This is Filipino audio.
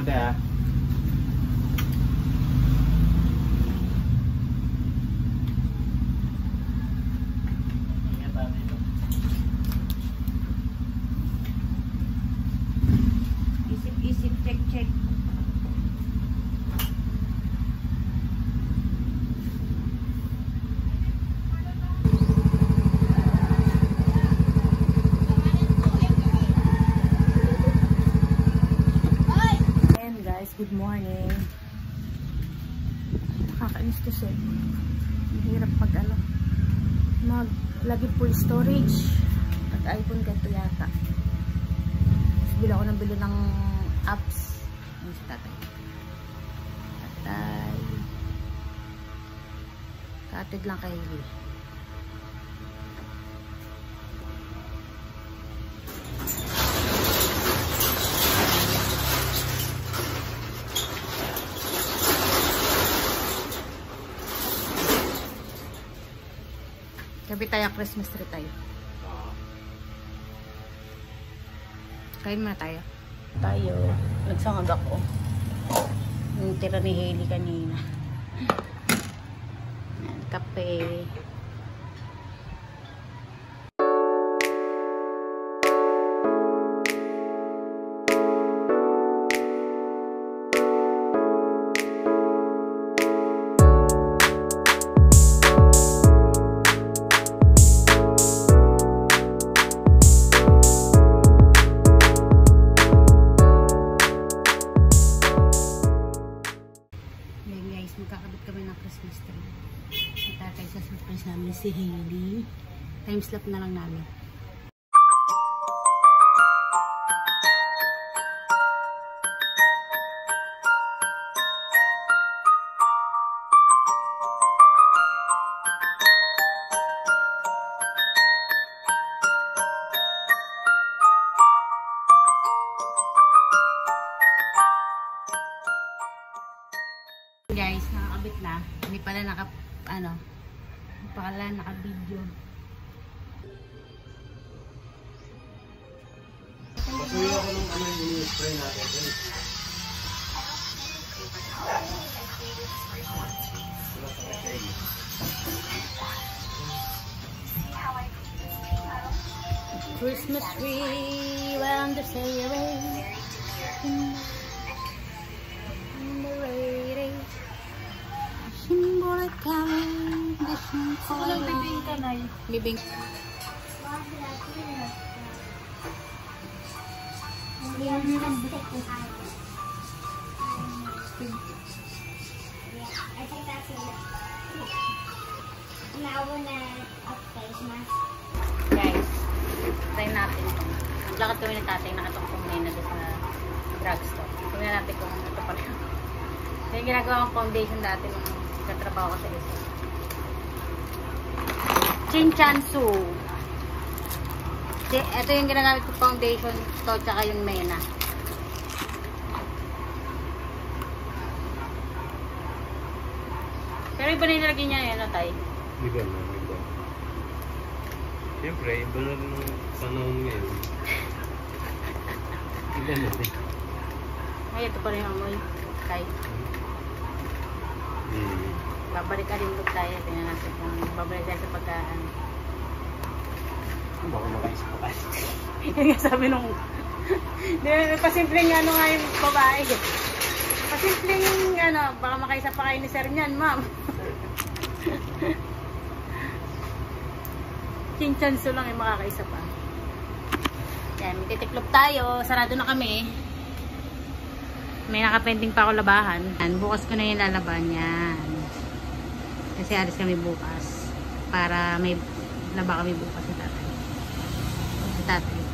ate ha. Isip, check. Good morning. Nakakainis to siya. Mahirap pag maglagi full storage. Pag iPhone ganito yata. Bili ako ng bili ng apps. Ano si tatay? Katid lang kay Hili. Gabi tayo, Christmas tree tayo. Kain muna tayo. Nagsangag ako. Yung tira ni Hailey kanina. Yan, kape. Magkakabit kami ng Christmas tree. Itatay sa surprise namin si Hailey. Timeslap na lang namin. Guys, nakakabit na. Hindi pala naka-video. Patuloy ako ng yung spray natin. Christmas tree round the sailing. Walang bibing ka na yun. Bibing. Guys, try natin ito. Naglakad kami ng tatay, nakatungkong na doon sa drugstore. Tingnan natin kung ito pa rin. Ito yung ginagawa kong foundation dati nung katrabaho ko sa isa. Chinchansu. Ito yung ginagamit ko foundation to, tsaka yung Mena. Pero iba na yung nilagay niya yan, Tay? Iba na, iba. Siyempre, iba na rin ang sanahon ngayon. Iba na rin. Ay, ito pa rin yung amoy, Tay. Babalik ka rin look tayo. Tingnan natin kung babalik tayo sa pagkaan. Baka makaisip pa kayo. Yung nga sabi nung pasimpleng nga yung babae. Pasimpleng baka makaisa pa kayo ni Sir niyan, ma'am. Chinchansu lang yung makakaisa pa. Yan, magtitiklop tayo. Sarado na kami. May nakapending pa ako labahan. Yan, bukas ko na yung lalaban. Yan. Kasi alis kami bukas. Para may laba kami bukas si tatay. Si tatay.